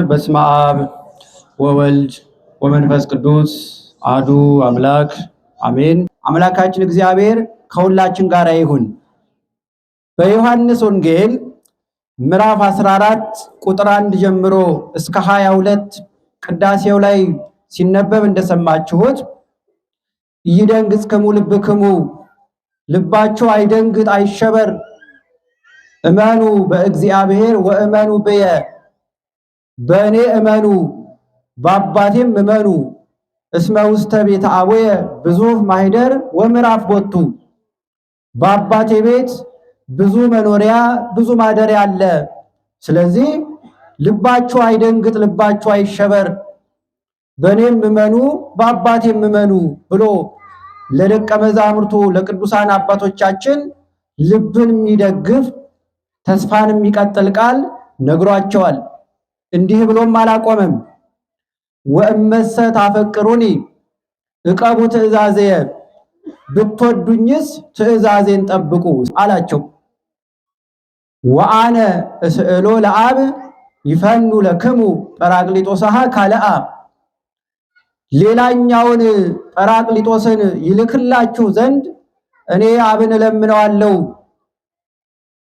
በስመ አብ ወወልድ ወመንፈስ ቅዱስ አሐዱ አምላክ አሜን። አምላካችን እግዚአብሔር ከሁላችን ጋር ይሁን። በዮሐንስ ወንጌል ምዕራፍ 14 ቁጥር 1 ጀምሮ እስከ 22 ቅዳሴው ላይ ሲነበብ እንደሰማችሁት ይደንግጽክሙ ልብክሙ፣ ልባችሁ አይደንግጥ አይሸበር፣ እመኑ በእግዚአብሔር ወእመኑ ብየ፣ በእኔ እመኑ በአባቴም እመኑ፣ እስመ ውስተ ቤተ አቡየ ብዙኅ ማኅደር ወምዕራፍ ቦቱ፣ በአባቴ ቤት ብዙ መኖሪያ ብዙ ማደሪያ አለ። ስለዚህ ልባችሁ አይደንግጥ ልባችሁ አይሸበር፣ በእኔም እመኑ በአባቴም እመኑ ብሎ ለደቀ መዛሙርቱ ለቅዱሳን አባቶቻችን ልብን የሚደግፍ ተስፋን የሚቀጥል ቃል ነግሯቸዋል። እንዲህ ብሎም አላቆመም። ወእመሰ ታፈቅሩኒ ዕቀቡ ትእዛዜየ፣ ብትወዱኝስ ትእዛዜን ጠብቁ አላቸው። ወአነ እስእሎ ለአብ ይፈኑ ለክሙ ጰራቅሊጦስሃ ካልአ፣ ሌላኛውን ጰራቅሊጦስን ይልክላችሁ ዘንድ እኔ አብን እለምነዋለሁ።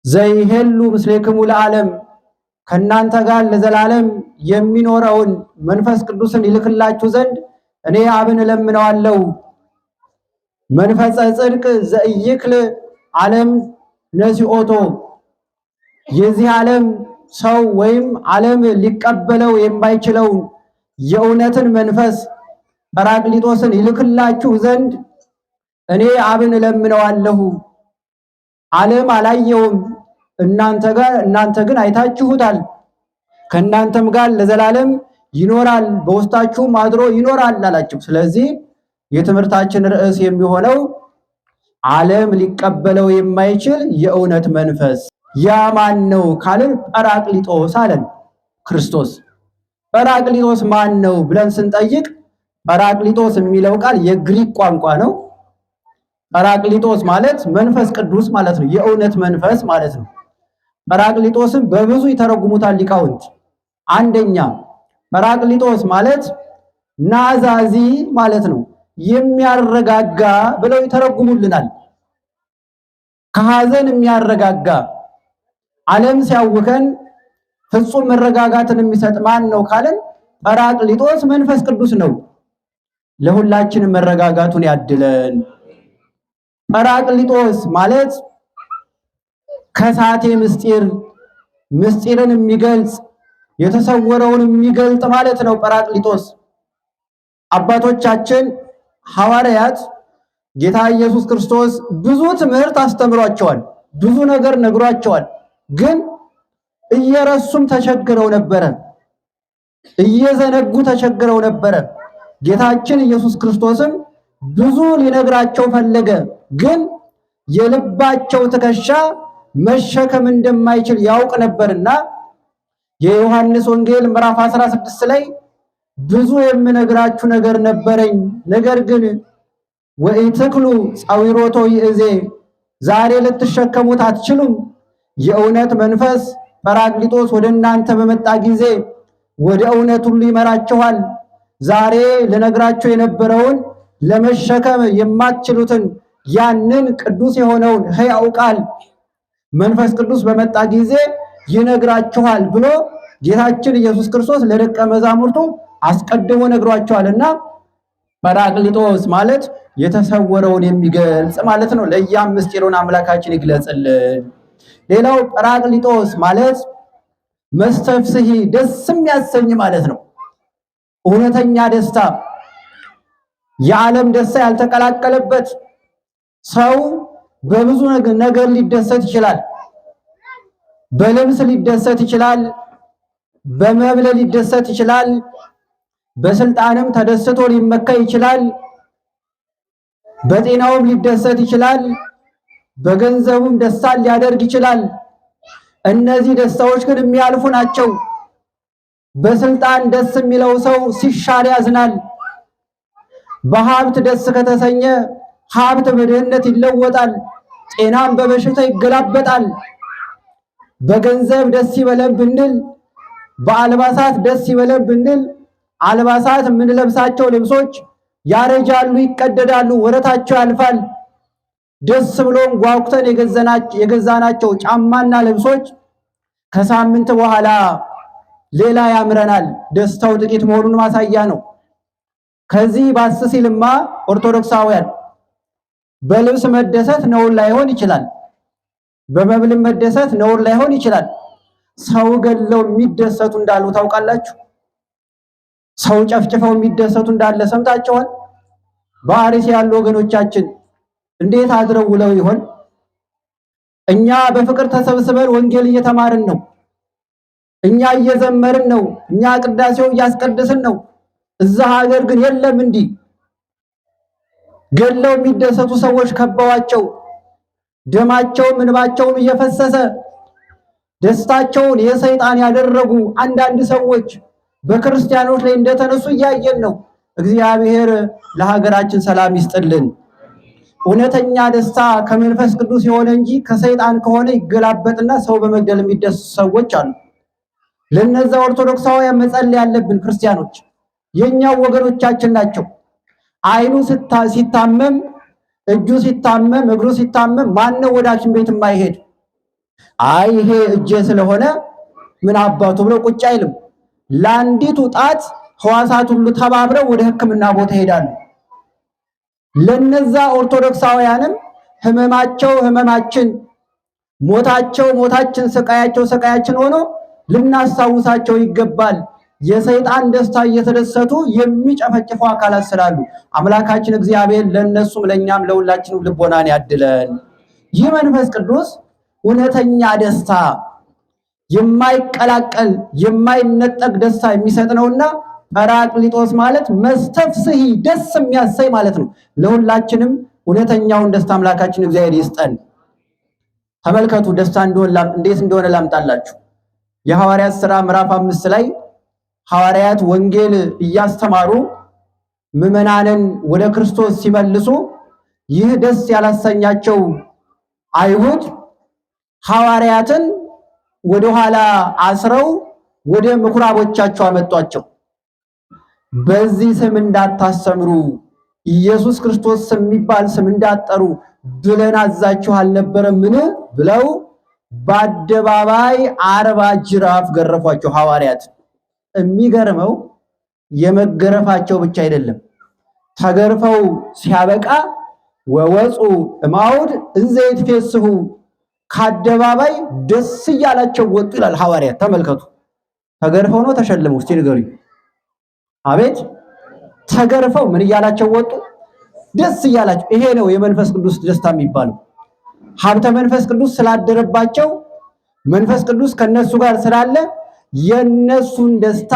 ዘይሄሉ ምስሌክሙ ለዓለም፣ ከእናንተ ጋር ለዘላለም የሚኖረውን መንፈስ ቅዱስን ይልክላችሁ ዘንድ እኔ አብን እለምነዋለሁ። መንፈሰ ጽድቅ ዘኢይክል ዓለም ነሲኦቶ፣ የዚህ ዓለም ሰው ወይም ዓለም ሊቀበለው የማይችለው የእውነትን መንፈስ ጰራቅሊጦስን ይልክላችሁ ዘንድ እኔ አብን እለምነዋለሁ። ዓለም አላየውም፣ እናንተ ግን አይታችሁታል። ከእናንተም ጋር ለዘላለም ይኖራል፣ በውስጣችሁም አድሮ ይኖራል አላቸው። ስለዚህ የትምህርታችን ርዕስ የሚሆነው ዓለም ሊቀበለው የማይችል የእውነት መንፈስ ያ ማን ነው ካልን ጰራቅሊጦስ አለን። ክርስቶስ ጰራቅሊጦስ ማን ነው ብለን ስንጠይቅ ጰራቅሊጦስ የሚለው ቃል የግሪክ ቋንቋ ነው። ጰራቅሊጦስ ማለት መንፈስ ቅዱስ ማለት ነው፣ የእውነት መንፈስ ማለት ነው። ጰራቅሊጦስን በብዙ ይተረጉሙታል ሊቃውንት። አንደኛ ጰራቅሊጦስ ማለት ናዛዚ ማለት ነው፣ የሚያረጋጋ ብለው ይተረጉሙልናል። ከሐዘን የሚያረጋጋ፣ ዓለም ሲያውከን ፍጹም መረጋጋትን የሚሰጥ ማን ነው ካልን ጰራቅሊጦስ መንፈስ ቅዱስ ነው። ለሁላችንም መረጋጋቱን ያድለን። ጰራቅሊጦስ ማለት ከሳቴ ምስጢርን የሚገልጽ የተሰወረውን የሚገልጥ ማለት ነው። ጰራቅሊጦስ አባቶቻችን ሐዋርያት ጌታ ኢየሱስ ክርስቶስ ብዙ ትምህርት አስተምሯቸዋል፣ ብዙ ነገር ነግሯቸዋል። ግን እየረሱም ተቸግረው ነበረ፣ እየዘነጉ ተቸግረው ነበረ። ጌታችን ኢየሱስ ክርስቶስም ብዙ ሊነግራቸው ፈለገ፣ ግን የልባቸው ትከሻ መሸከም እንደማይችል ያውቅ ነበርና የዮሐንስ ወንጌል ምዕራፍ 16 ላይ ብዙ የምነግራችሁ ነገር ነበረኝ፣ ነገር ግን ወኢትክሉ ጻዊሮቶ ይእዜ፣ ዛሬ ልትሸከሙት አትችሉም። የእውነት መንፈስ ጰራቅሊጦስ ወደ እናንተ በመጣ ጊዜ ወደ እውነት ሁሉ ይመራችኋል። ዛሬ ልነግራችሁ የነበረውን ለመሸከም የማትችሉትን ያንን ቅዱስ የሆነውን ሕያው ቃል መንፈስ ቅዱስ በመጣ ጊዜ ይነግራችኋል ብሎ ጌታችን ኢየሱስ ክርስቶስ ለደቀ መዛሙርቱ አስቀድሞ ነግሯቸዋልና ጰራቅሊጦስ ማለት የተሰወረውን የሚገልጽ ማለት ነው። ለእያም ምስጢሩን አምላካችን ይግለጽልን። ሌላው ጰራቅሊጦስ ማለት መስተፍስሒ፣ ደስ የሚያሰኝ ማለት ነው። እውነተኛ ደስታ፣ የዓለም ደስታ ያልተቀላቀለበት ሰው በብዙ ነገር ሊደሰት ይችላል። በልብስ ሊደሰት ይችላል፣ በመብል ሊደሰት ይችላል፣ በስልጣንም ተደስቶ ሊመካ ይችላል፣ በጤናውም ሊደሰት ይችላል፣ በገንዘቡም ደስታን ሊያደርግ ይችላል። እነዚህ ደስታዎች ግን የሚያልፉ ናቸው። በስልጣን ደስ የሚለው ሰው ሲሻር ያዝናል። በሀብት ደስ ከተሰኘ ሀብት በድህነት ይለወጣል፣ ጤናም በበሽታ ይገላበጣል። በገንዘብ ደስ ይበለን ብንል በአልባሳት ደስ ይበለን ብንል አልባሳት የምንለብሳቸው ልብሶች ያረጃሉ፣ ይቀደዳሉ፣ ወረታቸው ያልፋል። ደስ ብሎን ጓጉተን የገዛናቸው ጫማና ልብሶች ከሳምንት በኋላ ሌላ ያምረናል። ደስታው ጥቂት መሆኑን ማሳያ ነው። ከዚህ ባስ ሲልማ ኦርቶዶክሳውያን በልብስ መደሰት ነውር ላይሆን ይችላል። በመብል መደሰት ነውር ላይሆን ይችላል። ሰው ገለው የሚደሰቱ እንዳሉ ታውቃላችሁ? ሰው ጨፍጭፈው የሚደሰቱ እንዳለ ሰምታችኋል? በአርሲ ያሉ ወገኖቻችን እንዴት አድረው ውለው ይሆን? እኛ በፍቅር ተሰብስበን ወንጌል እየተማርን ነው። እኛ እየዘመርን ነው። እኛ ቅዳሴው እያስቀደስን ነው። እዛ ሀገር ግን የለም እንዲህ ገለው የሚደሰቱ ሰዎች ከበዋቸው ደማቸውም እንባቸውም እየፈሰሰ ደስታቸውን የሰይጣን ያደረጉ አንዳንድ ሰዎች በክርስቲያኖች ላይ እንደተነሱ እያየን ነው። እግዚአብሔር ለሀገራችን ሰላም ይስጥልን። እውነተኛ ደስታ ከመንፈስ ቅዱስ የሆነ እንጂ ከሰይጣን ከሆነ ይገላበጥና ሰው በመግደል የሚደሰቱ ሰዎች አሉ። ለነዛ ኦርቶዶክሳውያን መጸለይ ያለብን ክርስቲያኖች የኛው ወገኖቻችን ናቸው። አይኑ ሲታመም፣ እጁ ሲታመም፣ እግሩ ሲታመም ማነው ወደ ሐኪም ቤት የማይሄድ? አይ ይሄ እጄ ስለሆነ ምን አባቱ ብሎ ቁጭ አይልም። ለአንዲቱ ጣት ሕዋሳት ሁሉ ተባብረው ወደ ሕክምና ቦታ ይሄዳሉ። ለነዛ ኦርቶዶክሳውያንም ህመማቸው ህመማችን፣ ሞታቸው ሞታችን፣ ስቃያቸው ስቃያችን ሆኖ ልናስታውሳቸው ይገባል። የሰይጣን ደስታ እየተደሰቱ የሚጨፈጭፉ አካላት ስላሉ አምላካችን እግዚአብሔር ለነሱም ለኛም ለሁላችንም ልቦናን ያድለን። ይህ መንፈስ ቅዱስ እውነተኛ ደስታ የማይቀላቀል የማይነጠቅ ደስታ የሚሰጥ ነውና ጰራቅሊጦስ ማለት መስተፍስሒ ደስ የሚያሰኝ ማለት ነው። ለሁላችንም እውነተኛውን ደስታ አምላካችን እግዚአብሔር ይስጠን። ተመልከቱ ደስታ እንዴት እንደሆነ ላምጣላችሁ። የሐዋርያት ሥራ ምዕራፍ 5 ላይ ሐዋርያት ወንጌል እያስተማሩ ምዕመናንን ወደ ክርስቶስ ሲመልሱ ይህ ደስ ያላሰኛቸው አይሁድ ሐዋርያትን ወደ ኋላ አስረው ወደ ምኩራቦቻቸው አመጧቸው። በዚህ ስም እንዳታስተምሩ፣ ኢየሱስ ክርስቶስ ስም የሚባል ስም እንዳትጠሩ ብለን አዛችሁ አልነበረምን? ብለው በአደባባይ 40 ጅራፍ ገረፏቸው ሐዋርያት። የሚገርመው የመገረፋቸው ብቻ አይደለም። ተገርፈው ሲያበቃ ወወፁ እማውድ እንዘ ይትፌስሑ ከአደባባይ ደስ እያላቸው ወጡ ይላል ሐዋርያት። ተመልከቱ። ተገርፈው ነው ተሸልመው? እስቲ ንገሩኝ። አቤት ተገርፈው ምን እያላቸው ወጡ? ደስ እያላቸው። ይሄ ነው የመንፈስ ቅዱስ ደስታ የሚባለው። ሀብተ መንፈስ ቅዱስ ስላደረባቸው መንፈስ ቅዱስ ከነሱ ጋር ስላለ የነሱን ደስታ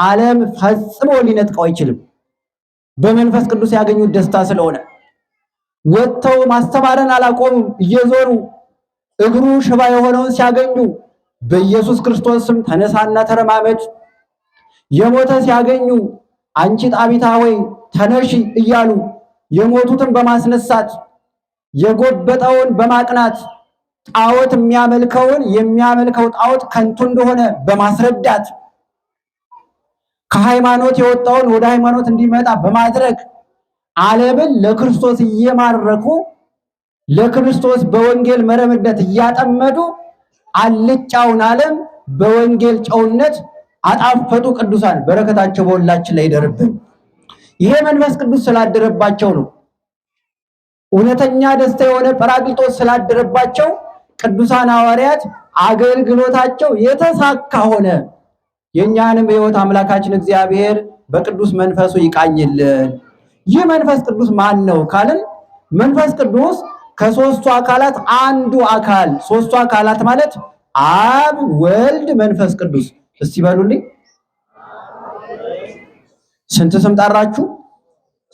ዓለም ፈጽሞ ሊነጥቀው አይችልም። በመንፈስ ቅዱስ ያገኙት ደስታ ስለሆነ ወጥተው ማስተማርን አላቆሙም። እየዞሩ እግሩ ሽባ የሆነውን ሲያገኙ በኢየሱስ ክርስቶስ ስም ተነሳና ተረማመድ፣ የሞተ ሲያገኙ አንቺ ጣቢታ ወይ ተነሺ እያሉ የሞቱትን በማስነሳት የጎበጠውን በማቅናት ጣዖት የሚያመልከው ጣዖት ከንቱ እንደሆነ በማስረዳት ከሃይማኖት የወጣውን ወደ ሃይማኖት እንዲመጣ በማድረግ ዓለምን ለክርስቶስ እየማረኩ ለክርስቶስ በወንጌል መረምነት እያጠመዱ አልጫውን ዓለም በወንጌል ጨውነት አጣፈጡ። ቅዱሳን በረከታቸው በሁላችን ላይ ይደርብን። ይሄ መንፈስ ቅዱስ ስላደረባቸው ነው። እውነተኛ ደስታ የሆነ ጰራቅሊጦስ ስላደረባቸው ቅዱሳን ሐዋርያት አገልግሎታቸው የተሳካ ሆነ። የኛንም ሕይወት አምላካችን እግዚአብሔር በቅዱስ መንፈሱ ይቃኝልን። ይህ መንፈስ ቅዱስ ማን ነው ካልን መንፈስ ቅዱስ ከሶስቱ አካላት አንዱ አካል። ሶስቱ አካላት ማለት አብ፣ ወልድ፣ መንፈስ ቅዱስ። እስቲ በሉልኝ ስንት ስም ጠራችሁ?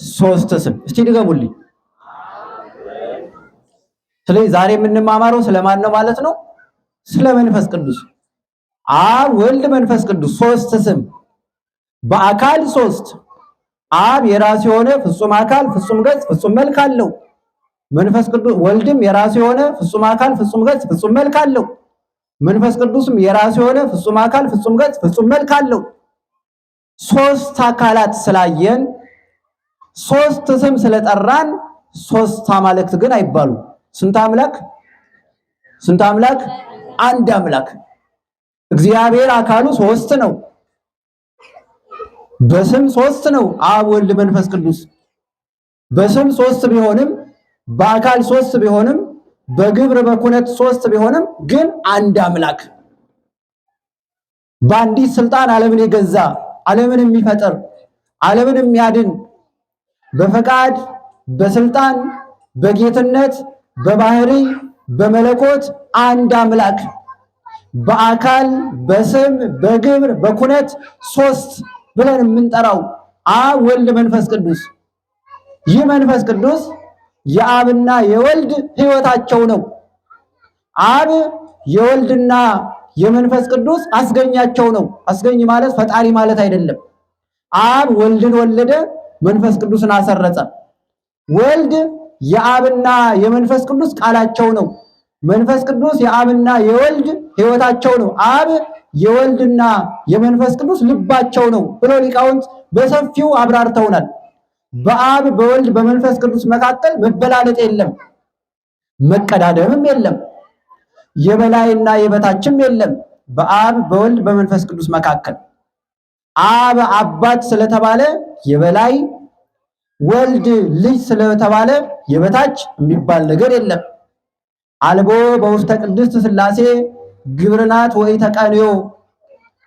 3 ስም። እስቲ ድገሙልኝ። ስለዚህ ዛሬ የምንማማረው ስለማን ነው ማለት ነው? ስለ መንፈስ ቅዱስ። አብ፣ ወልድ፣ መንፈስ ቅዱስ 3 ስም በአካል 3። አብ የራሱ የሆነ ፍጹም አካል፣ ፍጹም ገጽ፣ ፍጹም መልክ አለው። መንፈስ ቅዱስ ወልድም የራሱ የሆነ ፍጹም አካል፣ ፍጹም ገጽ፣ ፍጹም መልክ አለው። መንፈስ ቅዱስም የራሱ የሆነ ፍጹም አካል፣ ፍጹም ገጽ፣ ፍጹም መልክ አለው። ሶስት አካላት ስላየን ሶስት ስም ስለጠራን ሶስት አማልክት ግን አይባሉ። ስንት አምላክ? ስንት አምላክ? አንድ አምላክ። እግዚአብሔር አካሉ ሶስት ነው። በስም ሶስት ነው። አብ፣ ወልድ፣ መንፈስ ቅዱስ። በስም ሶስት ቢሆንም በአካል ሶስት ቢሆንም በግብር በኩነት ሶስት ቢሆንም ግን አንድ አምላክ በአንዲት ስልጣን ዓለምን የገዛ ዓለምን የሚፈጥር ዓለምን የሚያድን በፈቃድ በስልጣን በጌትነት በባህሪ በመለኮት አንድ አምላክ በአካል በስም በግብር በኩነት ሶስት ብለን የምንጠራው አብ፣ ወልድ፣ መንፈስ ቅዱስ። ይህ መንፈስ ቅዱስ የአብና የወልድ ሕይወታቸው ነው። አብ የወልድና የመንፈስ ቅዱስ አስገኛቸው ነው። አስገኝ ማለት ፈጣሪ ማለት አይደለም። አብ ወልድን ወለደ፣ መንፈስ ቅዱስን አሰረጸ። ወልድ የአብና የመንፈስ ቅዱስ ቃላቸው ነው። መንፈስ ቅዱስ የአብና የወልድ ሕይወታቸው ነው። አብ የወልድና የመንፈስ ቅዱስ ልባቸው ነው ብሎ ሊቃውንት በሰፊው አብራርተውናል። በአብ በወልድ በመንፈስ ቅዱስ መካከል መበላለጥ የለም፣ መቀዳደምም የለም፣ የበላይና የበታችም የለም። በአብ በወልድ በመንፈስ ቅዱስ መካከል አብ አባት ስለተባለ የበላይ፣ ወልድ ልጅ ስለተባለ የበታች የሚባል ነገር የለም። አልቦ በውስተ ቅድስት ሥላሴ ግብርናት ወይ ተቀንዮ።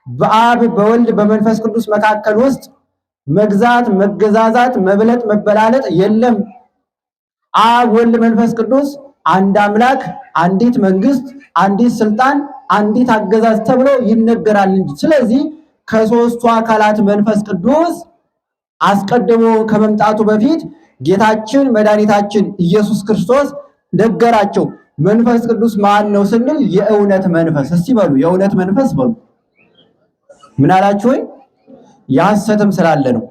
በአብ በወልድ በመንፈስ ቅዱስ መካከል ውስጥ መግዛት፣ መገዛዛት፣ መብለጥ፣ መበላለጥ የለም። አብ ወልድ መንፈስ ቅዱስ አንድ አምላክ፣ አንዲት መንግስት፣ አንዲት ስልጣን፣ አንዲት አገዛዝ ተብሎ ይነገራል እንጂ። ስለዚህ ከሶስቱ አካላት መንፈስ ቅዱስ አስቀድሞ ከመምጣቱ በፊት ጌታችን መድኃኒታችን ኢየሱስ ክርስቶስ ነገራቸው። መንፈስ ቅዱስ ማን ነው ስንል የእውነት መንፈስ። እስቲ በሉ የእውነት መንፈስ በሉ። ምን አላችሁ ወይ? የሐሰትም ስላለ ነው።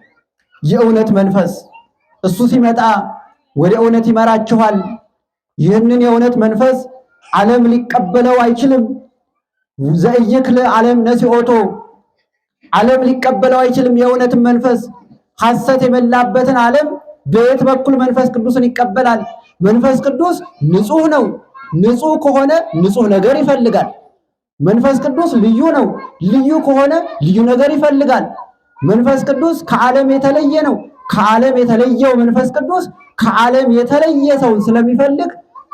የእውነት መንፈስ እሱ ሲመጣ ወደ እውነት ይመራችኋል። ይህንን የእውነት መንፈስ ዓለም ሊቀበለው አይችልም። ዘእይክል ዓለም ነሲኦቶ፣ ዓለም ሊቀበለው አይችልም የእውነትን መንፈስ። ሐሰት የመላበትን ዓለም በየት በኩል መንፈስ ቅዱስን ይቀበላል? መንፈስ ቅዱስ ንጹህ ነው። ንጹህ ከሆነ ንጹህ ነገር ይፈልጋል። መንፈስ ቅዱስ ልዩ ነው። ልዩ ከሆነ ልዩ ነገር ይፈልጋል። መንፈስ ቅዱስ ከዓለም የተለየ ነው። ከዓለም የተለየው መንፈስ ቅዱስ ከዓለም የተለየ ሰውን ስለሚፈልግ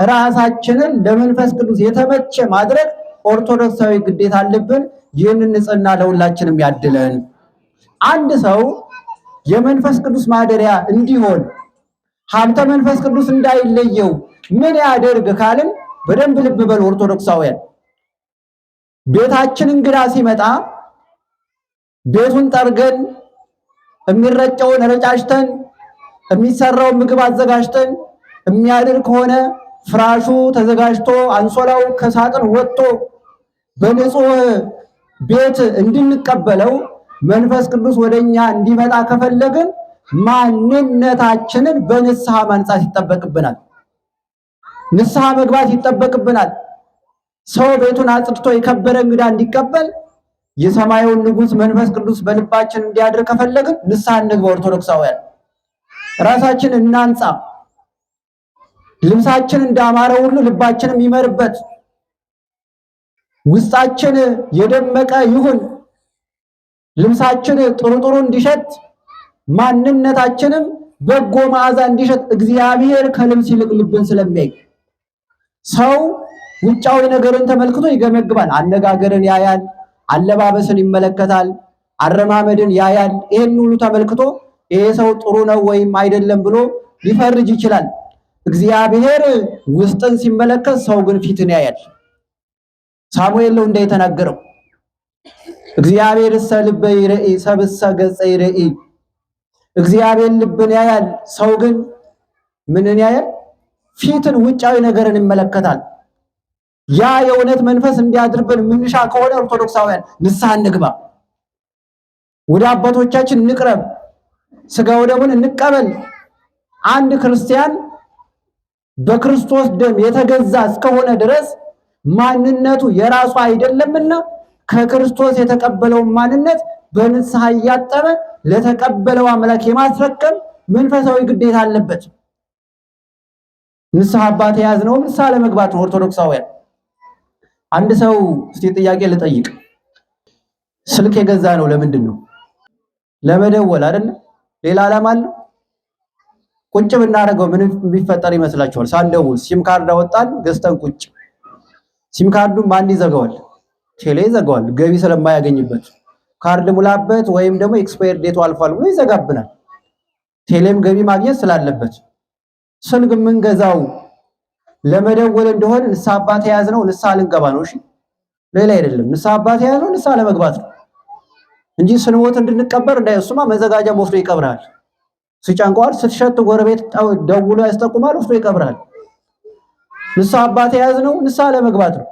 ራሳችንን ለመንፈስ ቅዱስ የተመቸ ማድረግ ኦርቶዶክሳዊ ግዴታ አለብን። ይህንን ንጽህና ለሁላችንም ያድለን። አንድ ሰው የመንፈስ ቅዱስ ማደሪያ እንዲሆን ሀብተ መንፈስ ቅዱስ እንዳይለየው ምን ያደርግ ካልን በደንብ ልብ በሉ ኦርቶዶክሳውያን። ቤታችን እንግዳ ሲመጣ ቤቱን ጠርገን የሚረጨውን ረጫጭተን የሚሰራውን ምግብ አዘጋጅተን የሚያድር ከሆነ ፍራሹ ተዘጋጅቶ አንሶላው ከሳጥን ወጥቶ በንጹህ ቤት እንድንቀበለው መንፈስ ቅዱስ ወደኛ እንዲመጣ ከፈለግን ማንነታችንን በንስሐ ማንጻት ይጠበቅብናል። ንስሐ መግባት ይጠበቅብናል። ሰው ቤቱን አጽድቶ የከበረ እንግዳ እንዲቀበል የሰማዩን ንጉሥ መንፈስ ቅዱስ በልባችን እንዲያድር ከፈለግን ንስሐ እንግባ። ኦርቶዶክሳውያን ራሳችን እናንጻ። ልብሳችን እንዳማረ ሁሉ ልባችንም ይመርበት። ውስጣችን የደመቀ ይሁን። ልብሳችን ጥሩ ጥሩ እንዲሸት፣ ማንነታችንም በጎ መዓዛ እንዲሸት እግዚአብሔር ከልብስ ይልቅ ልብን ስለሚያይ ሰው ውጫዊ ነገርን ተመልክቶ ይገመግማል። አነጋገርን ያያል፣ አለባበስን ይመለከታል፣ አረማመድን ያያል። ይሄን ሁሉ ተመልክቶ ይሄ ሰው ጥሩ ነው ወይም አይደለም ብሎ ሊፈርጅ ይችላል። እግዚአብሔር ውስጥን ሲመለከት፣ ሰው ግን ፊትን ያያል። ሳሙኤል ነው እንደተናገረው እግዚአብሔር ሰልበ ይረኢ ሰብሰ ገጸ ይረኢ። እግዚአብሔር ልብን ያያል፣ ሰው ግን ምንን ያያል? ፊትን፣ ውጫዊ ነገርን ይመለከታል። ያ የእውነት መንፈስ እንዲያድርብን ምንሻ ከሆነ ኦርቶዶክሳውያን ንስሐ እንግባ። ወደ አባቶቻችን እንቅረብ፣ ስጋው ደሙን እንቀበል። አንድ ክርስቲያን በክርስቶስ ደም የተገዛ እስከሆነ ድረስ ማንነቱ የራሱ አይደለምና ከክርስቶስ የተቀበለውን ማንነት በንስሐ እያጠበ ለተቀበለው አምላክ የማስረከብ መንፈሳዊ ግዴታ አለበት። ንስሐ አባት የያዝነው ንስሐ ለመግባት ነው። ኦርቶዶክሳውያን አንድ ሰው እስቲ ጥያቄ ልጠይቅ። ስልክ የገዛ ነው ለምንድን ነው? ለመደወል አይደለ? ሌላ ዓላማ አለው? ቁጭ ብናደርገው ምን ቢፈጠር ይመስላችኋል? ሳንደውል ሲም ካርድ አወጣን ገዝተን ቁጭ። ሲም ካርዱን ማን ይዘጋዋል? ቴሌ ይዘጋዋል፣ ገቢ ስለማያገኝበት። ካርድ ሙላበት ወይም ደግሞ ኤክስፓየር ዴቱ አልፏል ብሎ ይዘጋብናል። ቴሌም ገቢ ማግኘት ስላለበት። ስልክ የምንገዛው ለመደወል እንደሆነ ንስሐ አባት የያዝነው ንስሐ ልንገባ ነው። እሺ ሌላ አይደለም። ንስሐ አባት የያዝነው ንስሐ ለመግባት ነው እንጂ ስንሞት እንድንቀበር እንዳይሱማ መዘጋጃ ወስዶ ይቀብራል። ሲጫንቀዋል ስትሸት ጎረቤት ደውሎ ያስጠቁማል፣ ወስዶ ይቀብራል። ንስሐ አባት የያዝነው ንስሐ ለመግባት ነው።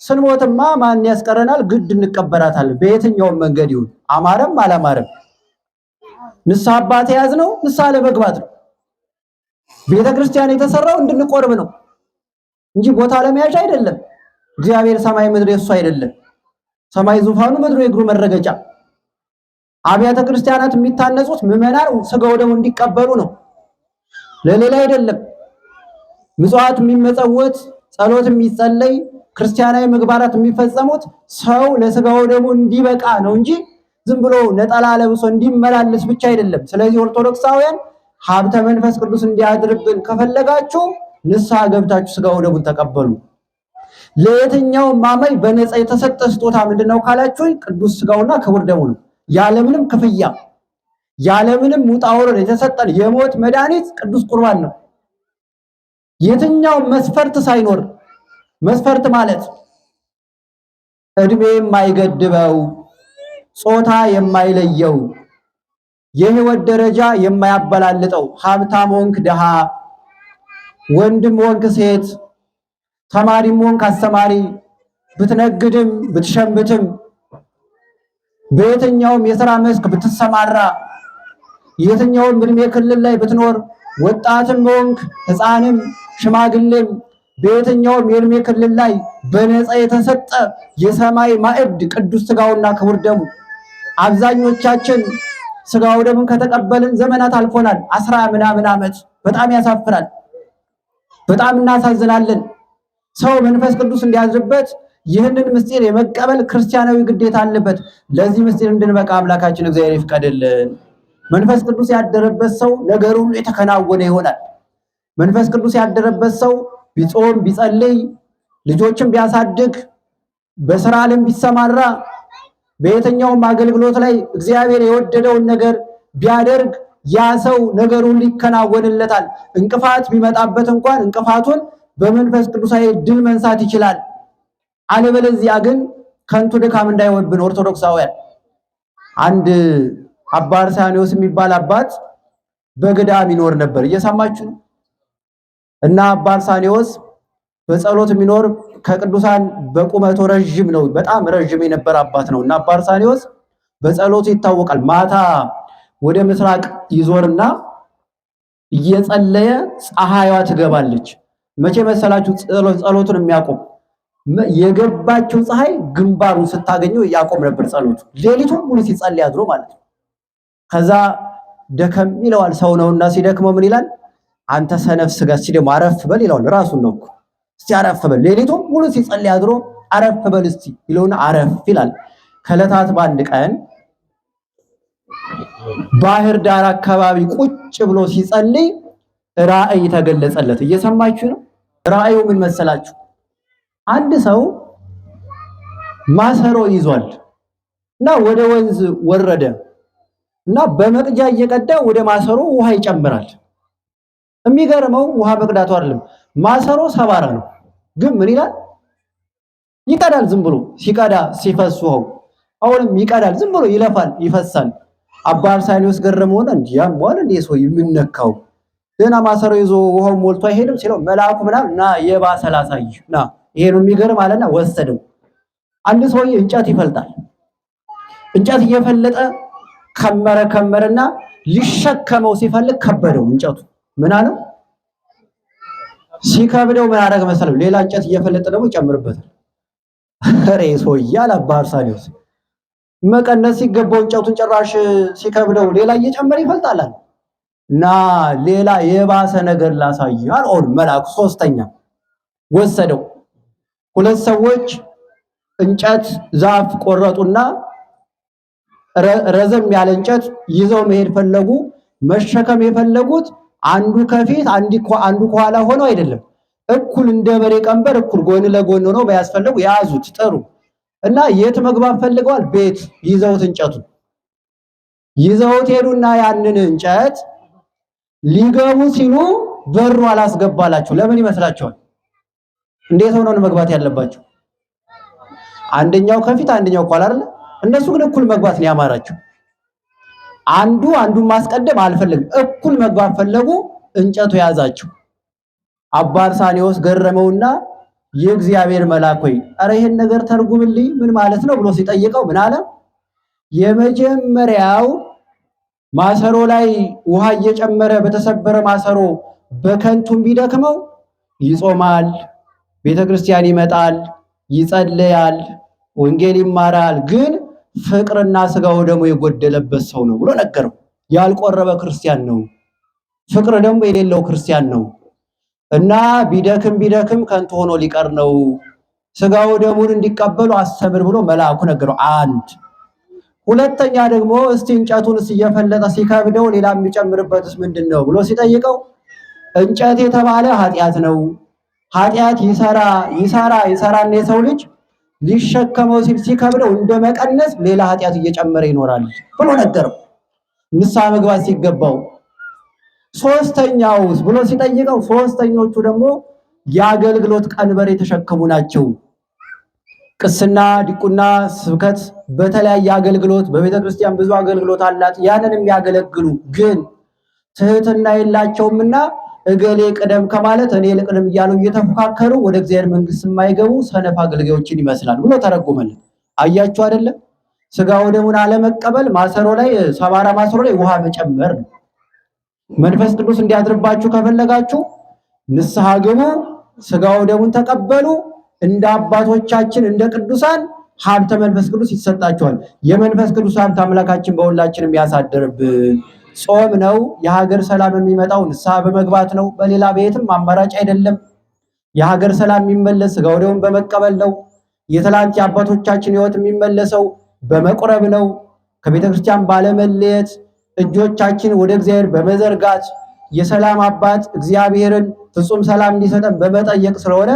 ስንሞትማ ማን ያስቀረናል? ግድ እንቀበራታለን። በየትኛውም መንገድ ይሁን አማረም አላማረም ንስሐ አባት የያዝነው ንስሐ ለመግባት ነው። ቤተክርስቲያን የተሰራው እንድንቆርብ ነው እንጂ ቦታ ለመያዣ አይደለም። እግዚአብሔር ሰማይ ምድር የሱ አይደለም። ሰማይ ዙፋኑ፣ ምድሩ የእግሩ መረገጫ። አብያተ ክርስቲያናት የሚታነጹት ምዕመናን ስጋው ደግሞ እንዲቀበሉ ነው፣ ለሌላ አይደለም። ምጽዋት የሚመጸወት፣ ጸሎት የሚጸለይ፣ ክርስቲያናዊ ምግባራት የሚፈጸሙት ሰው ለስጋው ደግሞ እንዲበቃ ነው እንጂ ዝም ብሎ ነጠላ ለብሶ እንዲመላለስ ብቻ አይደለም። ስለዚህ ኦርቶዶክሳውያን ሀብተ መንፈስ ቅዱስ እንዲያድርብን ከፈለጋችሁ ንስሐ ገብታችሁ ስጋው ደሙን ተቀበሉ። ለየትኛው ማመይ በነፃ የተሰጠ ስጦታ ምንድነው ካላችሁ ቅዱስ ስጋውና ክቡር ደሙ ነው። ያለምንም ክፍያ ያለምንም ውጣ ውረድ የተሰጠን የሞት መድኃኒት ቅዱስ ቁርባን ነው። የትኛው መስፈርት ሳይኖር፣ መስፈርት ማለት እድሜ የማይገድበው፣ ጾታ የማይለየው፣ የህይወት ደረጃ የማያበላልጠው፣ ሀብታም ወንክ ደሃ፣ ወንድም ወንክ ሴት፣ ተማሪም ወንክ አስተማሪ፣ ብትነግድም ብትሸምትም፣ በየትኛውም የሥራ መስክ ብትሰማራ፣ የትኛውም እድሜ ክልል ላይ ብትኖር፣ ወጣትም ወንክ ሕፃንም ሽማግሌም፣ በየትኛውም የእድሜ ክልል ላይ በነፃ የተሰጠ የሰማይ ማዕድ ቅዱስ ስጋውና ክቡር ደሙ። አብዛኞቻችን ስጋው ደሙን ከተቀበልን ዘመናት አልፎናል። 10 ምናምን ዓመት። በጣም ያሳፍራል። በጣም እናሳዝናለን። ሰው መንፈስ ቅዱስ እንዲያዝርበት ይህንን ምስጢር የመቀበል ክርስቲያናዊ ግዴታ አለበት። ለዚህ ምስጢር እንድንበቃ አምላካችን እግዚአብሔር ይፍቀድልን። መንፈስ ቅዱስ ያደረበት ሰው ነገር ሁሉ የተከናወነ ይሆናል። መንፈስ ቅዱስ ያደረበት ሰው ቢጾም ቢጸልይ፣ ልጆችን ቢያሳድግ፣ በስራ ዓለም ቢሰማራ፣ በየትኛውም አገልግሎት ላይ እግዚአብሔር የወደደውን ነገር ቢያደርግ ያ ሰው ነገር ሁሉ ይከናወንለታል። እንቅፋት ቢመጣበት እንኳን እንቅፋቱን በመንፈስ ቅዱሳዊ ድል መንሳት ይችላል። አለበለዚያ ግን ከንቱ ድካም እንዳይወብን ኦርቶዶክሳውያን። አንድ አባ አርሳኒዮስ የሚባል አባት በገዳም ይኖር ነበር። እየሰማችሁ ነው። እና አባ አርሳኒዮስ በጸሎት የሚኖር ከቅዱሳን በቁመቱ ረጅም ነው። በጣም ረጅም የነበረ አባት ነው። እና አባ አርሳኒዮስ በጸሎቱ ይታወቃል። ማታ ወደ ምስራቅ ይዞርና እየጸለየ ፀሐይዋ ትገባለች። መቼ መሰላችሁ ጸሎቱን የሚያቆም? የገባችው ፀሐይ ግንባሩን ስታገኘው ያቆም ነበር ጸሎቱ። ሌሊቱን ሙሉ ሲጸልይ አድሮ ማለት ነው። ከዛ ደከም ይለዋል። ሰው ነውና ሲደክመው ምን ይላል? አንተ ሰነፍ ስጋ እስቲ ደግሞ አረፍ በል ይለዋል። ራሱን ነው እኮ እስቲ አረፍ በል። ሌሊቱን ሙሉ ሲጸልይ አድሮ አረፍ በል እስቲ ይለውና አረፍ ይላል። ከዕለታት በአንድ ቀን ባህር ዳር አካባቢ ቁጭ ብሎ ሲጸልይ ራእይ ተገለጸለት። እየሰማችሁ ነው? ራእዩ ምን መሰላችሁ? አንድ ሰው ማሰሮ ይዟል እና ወደ ወንዝ ወረደ እና በመቅጃ እየቀዳ ወደ ማሰሮ ውሃ ይጨምራል። የሚገርመው ውሃ መቅዳቱ አይደለም፣ ማሰሮ ሰባራ ነው። ግን ምን ይላል? ይቀዳል። ዝም ብሎ ሲቀዳ ሲፈስ ውሃው አሁንም ይቀዳል። ዝም ብሎ ይለፋል፣ ይፈሳል። አባ አርሳኒዮስ ገረመውና እንዲያም ወል እንደ ሰው የሚነካው ገና ማሰሮ ይዞ ውሃው ሞልቶ አይሄድም ሲለው መልአኩ ምናምን ና የባሰ ላሳይህ ና ይሄ ነው የሚገርም አለና ወሰደው። አንድ ሰውዬ እንጨት ይፈልጣል። እንጨት እየፈለጠ ከመረና ሊሸከመው ሲፈልግ ከበደው እንጨቱ። ምን አለው? ሲከብደው ምን አደረገ መሰለው? ሌላ እንጨት እየፈለጠ ደግሞ ይጨምርበታል። ኧረ ሰውዬ አለ አባ አርሳኒዮስ መቀነስ ሲገባው እንጨቱን ጭራሽ ሲከብደው ሌላ እየጨመረ ይፈልጣል እና ሌላ የባሰ ነገር ላሳይህ አልሆን መልአኩ። ሶስተኛ ወሰደው። ሁለት ሰዎች እንጨት ዛፍ ቆረጡና ረዘም ያለ እንጨት ይዘው መሄድ ፈለጉ። መሸከም የፈለጉት አንዱ ከፊት አንዱ ከኋላ ሆኖ አይደለም፣ እኩል እንደ በሬ ቀንበር እኩል ጎን ለጎን ሆኖ ባያስፈልጉ ያዙት ጥሩ እና የት መግባት ፈልገዋል? ቤት ይዘውት እንጨቱን ይዘውት ሄዱና ያንን እንጨት ሊገቡ ሲሉ በሩ አላስገባላቸው። ለምን ይመስላችኋል? እንዴት ሆኖ ነው መግባት ያለባቸው? አንደኛው ከፊት አንደኛው ከኋላ አይደል? እነሱ ግን እኩል መግባት ነው ያማራቸው። አንዱን ማስቀደም አልፈለግም፣ እኩል መግባት ፈለጉ። እንጨቱ ያዛቸው። አባ አርሳኒዮስ ገረመውና የእግዚአብሔር መልአክ ሆይ አረ ይሄን ነገር ተርጉምልኝ ምን ማለት ነው ብሎ ሲጠይቀው ምን አለ? የመጀመሪያው ማሰሮ ላይ ውሃ እየጨመረ በተሰበረ ማሰሮ በከንቱም ቢደክመው ይጾማል፣ ቤተክርስቲያን ይመጣል፣ ይጸልያል፣ ወንጌል ይማራል፣ ግን ፍቅርና ስጋው ደግሞ የጎደለበት ሰው ነው ብሎ ነገረው። ያልቆረበ ክርስቲያን ነው፣ ፍቅር ደግሞ የሌለው ክርስቲያን ነው እና ቢደክም ከንቱ ሆኖ ሊቀር ነው። ስጋው ደሙን እንዲቀበሉ አስተምር ብሎ መልአኩ ነገረው። አንድ ሁለተኛ ደግሞ እስቲ እንጨቱንስ እየፈለጠ ሲከብደው ሌላ የሚጨምርበትስ ምንድነው ብሎ ሲጠይቀው እንጨት የተባለ ኃጢአት ነው። ኃጢአት ይሰራና የሰው ልጅ ሊሸከመው ሲል ሲከብደው እንደመቀነስ ሌላ ኃጢአት እየጨመረ ይኖራል ብሎ ነገረው። ንስሐ መግባት ሲገባው ሶስተኛውስ ብሎ ሲጠይቀው ሶስተኞቹ ደግሞ የአገልግሎት ቀንበር የተሸከሙ ናቸው። ቅስና፣ ዲቁና፣ ስብከት በተለያየ አገልግሎት በቤተ ክርስቲያን ብዙ አገልግሎት አላት። ያንን የሚያገለግሉ ግን ትህትና የላቸውምና እገሌ ቅደም ከማለት እኔ ልቅደም እያሉ እየተፎካከሩ ወደ እግዚአብሔር መንግስት የማይገቡ ሰነፍ አገልጋዮችን ይመስላል ብሎ ተረጎመልን። አያችሁ አይደለም? ስጋው ደሙን አለመቀበል ማሰሮ ላይ ሰባራ ማሰሮ ላይ ውሃ መጨመር ነው። መንፈስ ቅዱስ እንዲያድርባችሁ ከፈለጋችሁ ንስሐ ግቡ፣ ስጋው ደሙን ተቀበሉ። እንደ አባቶቻችን እንደ ቅዱሳን ሀብተ መንፈስ ቅዱስ ይሰጣቸዋል። የመንፈስ ቅዱስ ሀብት አምላካችን በሁላችንም ያሳድርብን። ጾም ነው። የሀገር ሰላም የሚመጣው ንስሐ በመግባት ነው። በሌላ ቤትም አማራጭ አይደለም። የሀገር ሰላም የሚመለስ ስጋው ደሙን በመቀበል ነው። የትላንት የአባቶቻችን ሕይወት የሚመለሰው በመቁረብ ነው። ከቤተ ክርስቲያን ባለመለየት እጆቻችን ወደ እግዚአብሔር በመዘርጋት የሰላም አባት እግዚአብሔርን ፍጹም ሰላም እንዲሰጠን በመጠየቅ ስለሆነ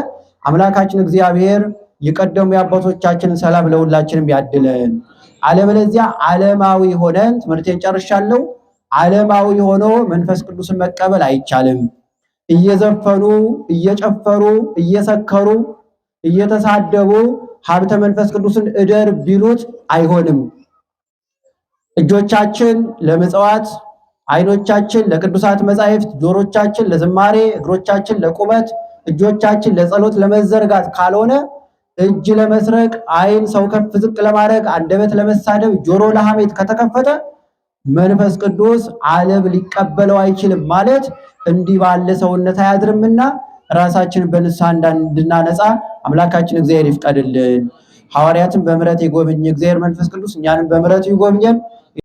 አምላካችን እግዚአብሔር የቀደሙ የአባቶቻችንን ሰላም ለሁላችንም ያድለን። አለበለዚያ ዓለማዊ ሆነን ትምህርቴን ጨርሻለሁ። ዓለማዊ ሆኖ መንፈስ ቅዱስን መቀበል አይቻልም። እየዘፈኑ እየጨፈሩ እየሰከሩ እየተሳደቡ ሀብተ መንፈስ ቅዱስን እደር ቢሉት አይሆንም። እጆቻችን ለምጽዋት፣ አይኖቻችን ለቅዱሳት መጻሕፍት፣ ጆሮቻችን ለዝማሬ፣ እግሮቻችን ለቁመት፣ እጆቻችን ለጸሎት ለመዘርጋት ካልሆነ እጅ ለመስረቅ፣ አይን ሰው ከፍ ዝቅ ለማድረግ፣ አንደበት ለመሳደብ፣ ጆሮ ለሐሜት ከተከፈተ መንፈስ ቅዱስ ዓለም ሊቀበለው አይችልም ማለት እንዲህ ባለ ሰውነት አያድርምና ራሳችንን በንስሐ እንድናነጻ አምላካችን እግዚአብሔር ይፍቀድልን። ሐዋርያትን በምሕረት የጎበኘ እግዚአብሔር መንፈስ ቅዱስ እኛንም በምሕረቱ ይጎብኘን።